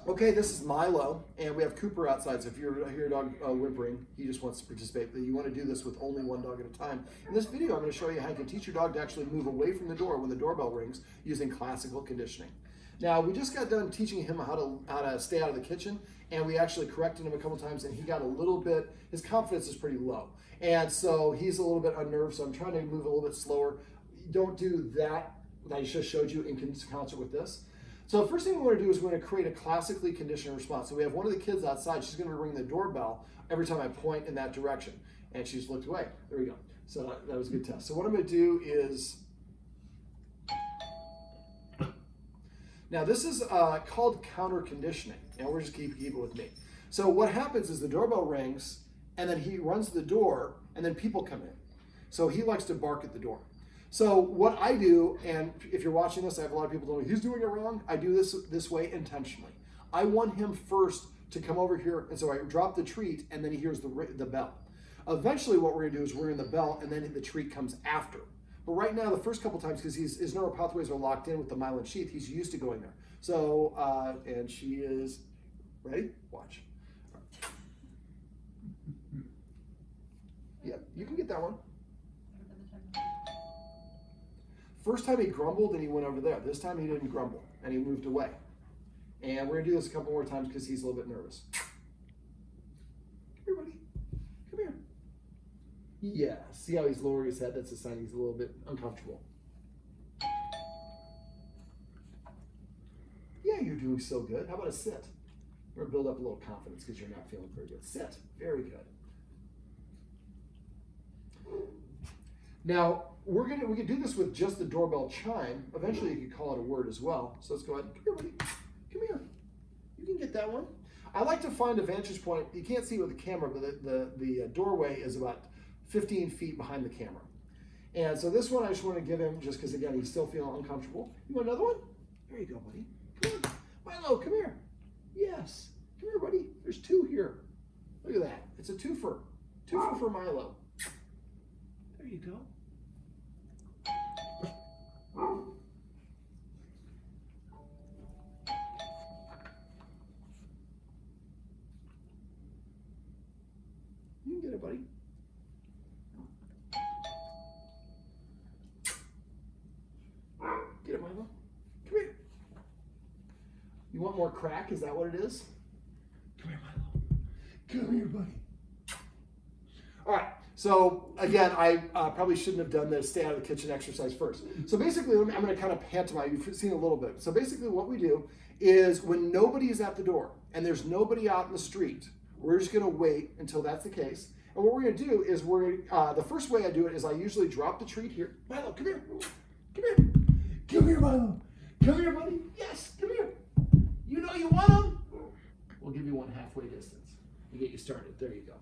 Okay, this is Milo, and we have Cooper outside, so if you hear a dog whimpering, he just wants to participate. But you want to do this with only one dog at a time. In this video, I'm going to show you how you can teach your dog to actually move away from the door when the doorbell rings using classical conditioning. Now, we just got done teaching him how to stay out of the kitchen, and we actually corrected him a couple times, and he got a little bit, his confidence is pretty low. And so he's a little bit unnerved, so I'm trying to move a little bit slower. Don't do that I just showed you in concert with this. So the first thing we want to do is we're going to create a classically conditioned response. So we have one of the kids outside. She's going to ring the doorbell every time I point in that direction. And she's looked away. There we go. So that was a good test. So what I'm going to do is, now this is called counter conditioning. And we're just keep it with me. So what happens is the doorbell rings, and then he runs to the door, and then people come in. So he likes to bark at the door. So what I do, and if you're watching this, I have a lot of people telling me he's doing it wrong. I do this way intentionally. I want him first to come over here, and so I drop the treat, and then he hears the bell. Eventually, what we're going to do is we're in the bell, and then the treat comes after. But right now, the first couple times, because his neural pathways are locked in with the myelin sheath, he's used to going there. So, and she is ready. Watch. Yeah, you can get that one. First time he grumbled and he went over there. This time he didn't grumble and he moved away. And we're gonna do this a couple more times because he's a little bit nervous. Come here, buddy. Come here. Yeah, see how he's lowering his head? That's a sign he's a little bit uncomfortable. Yeah, you're doing so good. How about a sit? We're gonna build up a little confidence because you're not feeling very good. Sit. Very good. Now, we can do this with just the doorbell chime. Eventually, you could call it a word as well. So let's go ahead. Come here, buddy. Come here. You can get that one. I like to find a vantage point. You can't see it with the camera, but the doorway is about 15 feet behind the camera. And so this one I just want to give him just because, again, he's still feeling uncomfortable. You want another one? There you go, buddy. Come on. Milo, come here. Yes. Come here, buddy. There's two here. Look at that. It's a twofer. Twofer for Milo. There you go. You can get it, buddy. Get it, Milo. Come here. You want more crack? Is that what it is? Come here, Milo. Come here, buddy. All right. So again, I probably shouldn't have done the stay out of the kitchen exercise first. So basically, I'm going to kind of pantomime. You've seen a little bit. So basically what we do is when nobody is at the door and there's nobody out in the street, we're just going to wait until that's the case. And what we're going to do is the first way I do it is I usually drop the treat here. Milo, come here. Come here. Come here, Milo. Come here, buddy. Yes, come here. You know you want them? We'll give you one halfway distance to get you started. There you go.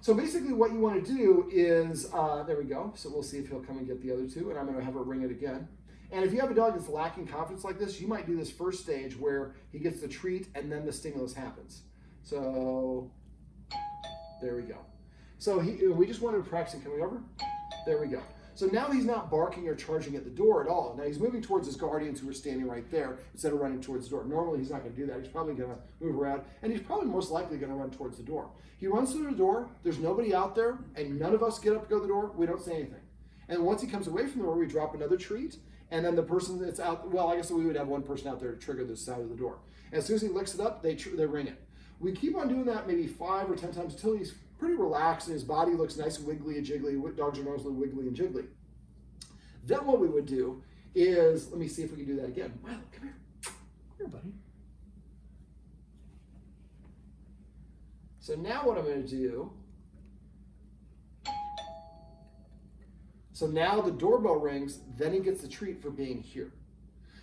So basically what you want to do is, there we go. So we'll see if he'll come and get the other two, and I'm going to have her ring it again. And if you have a dog that's lacking confidence like this, you might do this first stage where he gets the treat and then the stimulus happens. So there we go. So we just wanted to practice coming over. There we go. So now he's not barking or charging at the door at all. Now he's moving towards his guardians who are standing right there instead of running towards the door. Normally he's not going to do that. He's probably going to move around, and he's probably most likely going to run towards the door. He runs through the door. There's nobody out there, and none of us get up to go to the door. We don't say anything. And once he comes away from the door, we drop another treat, and then the person that's out, well, I guess we would have one person out there to trigger the side of the door. And as soon as he licks it up, they ring it. We keep on doing that maybe 5 or 10 times until he's pretty relaxed and his body looks nice and wiggly and jiggly. Dogs are normally wiggly and jiggly. Then what we would do is, let me see if we can do that again. Milo, come here. Come here, buddy. So now what I'm going to do, so now the doorbell rings, then he gets the treat for being here.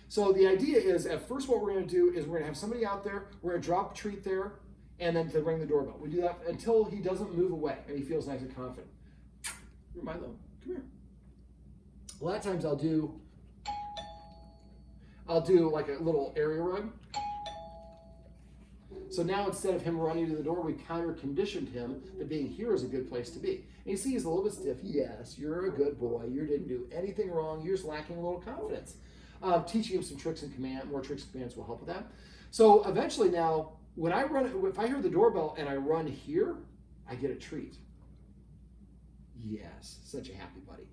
So the idea is, at first what we're going to do is we're going to have somebody out there, we're going to drop a treat there, and then they ring the doorbell. We do that until he doesn't move away and he feels nice and confident. Here, Milo, come here. A lot of times I'll do like a little area rug. So now instead of him running to the door, we counter conditioned him that being here is a good place to be. And you see he's a little bit stiff. Yes, you're a good boy. You didn't do anything wrong. You're just lacking a little confidence. Teaching him some tricks and commands, more tricks and commands will help with that. So eventually now, when I run, if I hear the doorbell and I run here, I get a treat. Yes, such a happy buddy.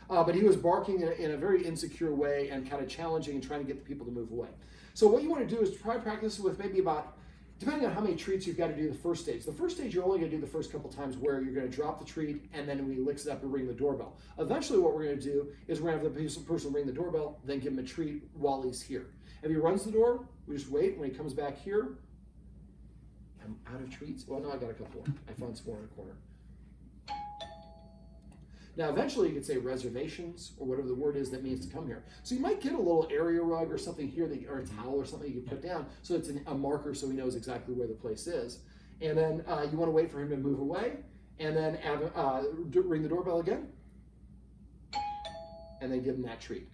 But he was barking in a very insecure way and kind of challenging and trying to get the people to move away. So what you want to do is try practice with maybe about, depending on how many treats you've got to do the first stage. The first stage, you're only going to do the first couple times where you're going to drop the treat and then when he licks it up and ring the doorbell. Eventually what we're going to do is we're going to have the person ring the doorbell, then give him a treat while he's here. If he runs the door, we just wait. When he comes back here, I'm out of treats. Well, no, I got a couple more. I found some more in a corner. Now, eventually you could say reservations or whatever the word is that means to come here. So you might get a little area rug or something here, or a towel or something you can put down so it's a marker so he knows exactly where the place is. And then you want to wait for him to move away and then ring the doorbell again and then give him that treat.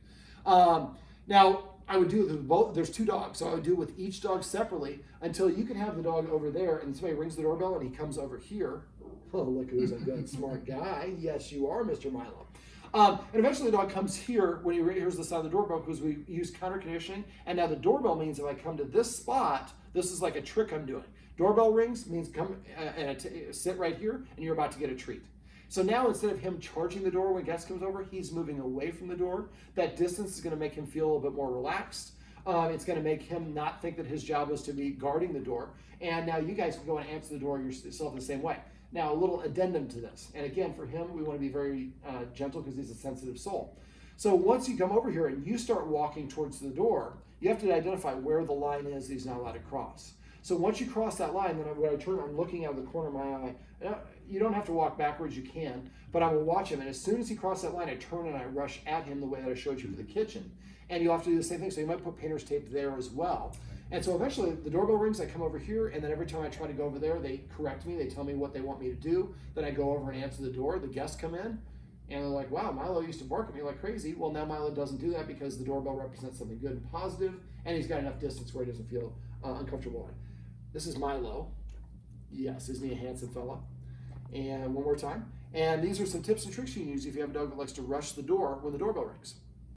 Now, I would do both. There's two dogs, so I would do with each dog separately until you can have the dog over there and somebody rings the doorbell and he comes over here. Oh, look who's a good, smart guy. Yes, you are, Mr. Milo. And eventually the dog comes here when he hears the sound of the doorbell because we use counter conditioning. And now the doorbell means if I come to this spot, this is like a trick I'm doing. Doorbell rings means come and sit right here and you're about to get a treat. So now instead of him charging the door when guest comes over, he's moving away from the door. That distance is going to make him feel a little bit more relaxed. It's going to make him not think that his job is to be guarding the door. And now you guys can go and answer the door yourself the same way. Now, a little addendum to this. And again, for him, we want to be very gentle because he's a sensitive soul. So once you come over here and you start walking towards the door, you have to identify where the line is that he's not allowed to cross. So once you cross that line, then when I turn, I'm looking out of the corner of my eye. You don't have to walk backwards, you can, but I will watch him. And as soon as he crosses that line, I turn and I rush at him the way that I showed you for the kitchen. And you'll have to do the same thing. So you might put painter's tape there as well. And so eventually the doorbell rings, I come over here, and then every time I try to go over there, they correct me, they tell me what they want me to do. Then I go over and answer the door, the guests come in, and they're like, wow, Milo used to bark at me like crazy. Well, now Milo doesn't do that because the doorbell represents something good and positive, and he's got enough distance where he doesn't feel uncomfortable. This is Milo. Yes, isn't he a handsome fella? And one more time. And these are some tips and tricks you can use if you have a dog that likes to rush the door when the doorbell rings.